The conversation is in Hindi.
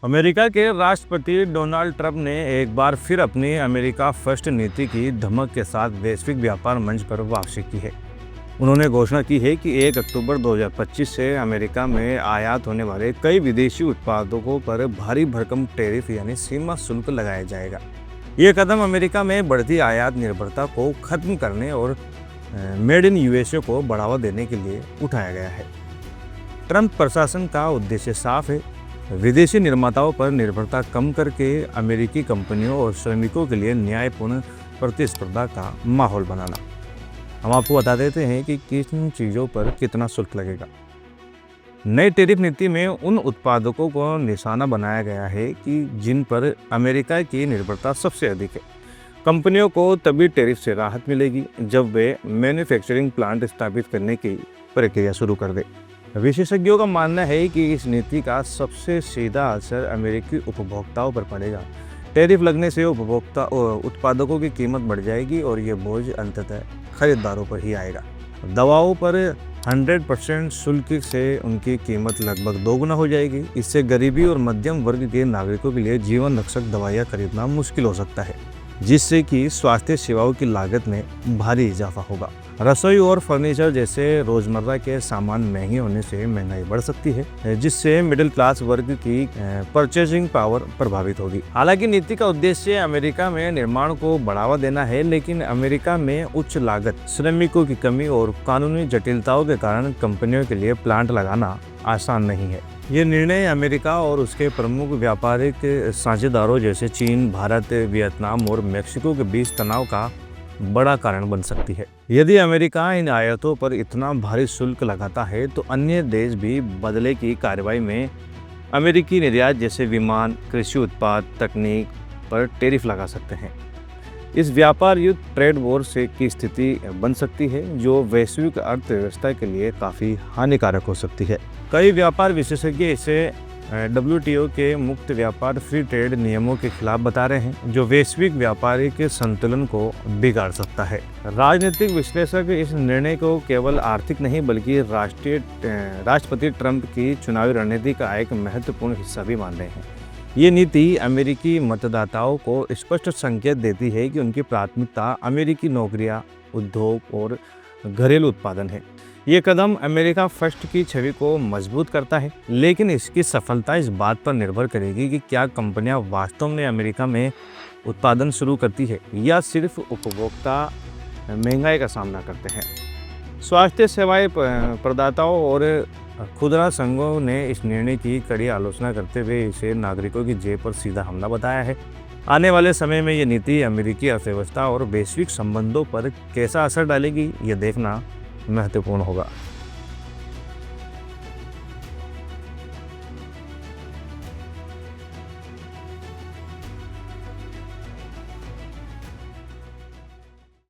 अमेरिका के राष्ट्रपति डोनाल्ड ट्रंप ने एक बार फिर अपनी अमेरिका फर्स्ट नीति की धमक के साथ वैश्विक व्यापार मंच पर वापसी की है। उन्होंने घोषणा की है कि 1 अक्टूबर 2025 से अमेरिका में आयात होने वाले कई विदेशी उत्पादों पर भारी भरकम टैरिफ यानी सीमा शुल्क लगाया जाएगा। ये कदम अमेरिका में बढ़ती आयात निर्भरता को खत्म करने और मेड इन यूएसए को बढ़ावा देने के लिए उठाया गया है। ट्रंप प्रशासन का उद्देश्य साफ है, विदेशी निर्माताओं पर निर्भरता कम करके अमेरिकी कंपनियों और श्रमिकों के लिए न्यायपूर्ण प्रतिस्पर्धा का माहौल बनाना। हम आपको बता देते हैं कि किन चीज़ों पर कितना शुल्क लगेगा। नई टैरिफ नीति में उन उत्पादकों को निशाना बनाया गया है कि जिन पर अमेरिका की निर्भरता सबसे अधिक है। कंपनियों को तभी टैरिफ से राहत मिलेगी जब वे मैन्युफैक्चरिंग प्लांट स्थापित करने की प्रक्रिया शुरू कर दें। विशेषज्ञों का मानना है कि इस नीति का सबसे सीधा असर अमेरिकी उपभोक्ताओं पर पड़ेगा। टैरिफ लगने से उत्पादकों की कीमत बढ़ जाएगी और ये बोझ अंततः खरीदारों पर ही आएगा। दवाओं पर 100% शुल्क से उनकी कीमत लगभग दोगुना हो जाएगी। इससे गरीबी और मध्यम वर्ग के नागरिकों के लिए जीवन रक्षक दवाइयाँ खरीदना मुश्किल हो सकता है, जिससे कि स्वास्थ्य सेवाओं की लागत में भारी इजाफा होगा। रसोई और फर्नीचर जैसे रोजमर्रा के सामान महंगे होने से महंगाई बढ़ सकती है, जिससे मिडिल क्लास वर्ग की परचेजिंग पावर प्रभावित होगी। हालांकि नीति का उद्देश्य अमेरिका में निर्माण को बढ़ावा देना है, लेकिन अमेरिका में उच्च लागत, श्रमिकों की कमी और कानूनी जटिलताओं के कारण कंपनियों के लिए प्लांट लगाना आसान नहीं है। ये निर्णय अमेरिका और उसके प्रमुख व्यापारिक साझेदारों जैसे चीन, भारत, वियतनाम और मेक्सिको के बीच तनाव का बड़ा कारण बन सकती है। यदि अमेरिका इन आयातों पर इतना भारी शुल्क लगाता है तो अन्य देश भी बदले की कार्रवाई में अमेरिकी निर्यात जैसे विमान, कृषि उत्पाद, तकनीक पर टैरिफ लगा सकते हैं। इस व्यापार युद्ध ट्रेड वॉर से की स्थिति बन सकती है, जो वैश्विक अर्थव्यवस्था के लिए काफ़ी हानिकारक हो सकती है। कई व्यापार विशेषज्ञ इसे WTO के मुक्त व्यापार फ्री ट्रेड नियमों के खिलाफ बता रहे हैं, जो वैश्विक व्यापारिक संतुलन को बिगाड़ सकता है। राजनीतिक विश्लेषक इस निर्णय को केवल आर्थिक नहीं बल्कि राष्ट्रपति ट्रंप की चुनावी रणनीति का एक महत्वपूर्ण हिस्सा भी मान रहे हैं। ये नीति अमेरिकी मतदाताओं को स्पष्ट संकेत देती है कि उनकी प्राथमिकता अमेरिकी नौकरियां, उद्योग और घरेलू उत्पादन है। ये कदम अमेरिका फर्स्ट की छवि को मजबूत करता है, लेकिन इसकी सफलता इस बात पर निर्भर करेगी कि क्या कंपनियां वास्तव में अमेरिका में उत्पादन शुरू करती है या सिर्फ उपभोक्ता महंगाई का सामना करते हैं। स्वास्थ्य सेवाएं प्रदाताओं और खुदरा संघों ने इस निर्णय की कड़ी आलोचना करते हुए इसे नागरिकों की जेब पर सीधा हमला बताया है। आने वाले समय में ये नीति अमेरिकी अर्थव्यवस्था और वैश्विक संबंधों पर कैसा असर डालेगी, ये देखना महत्वपूर्ण होगा।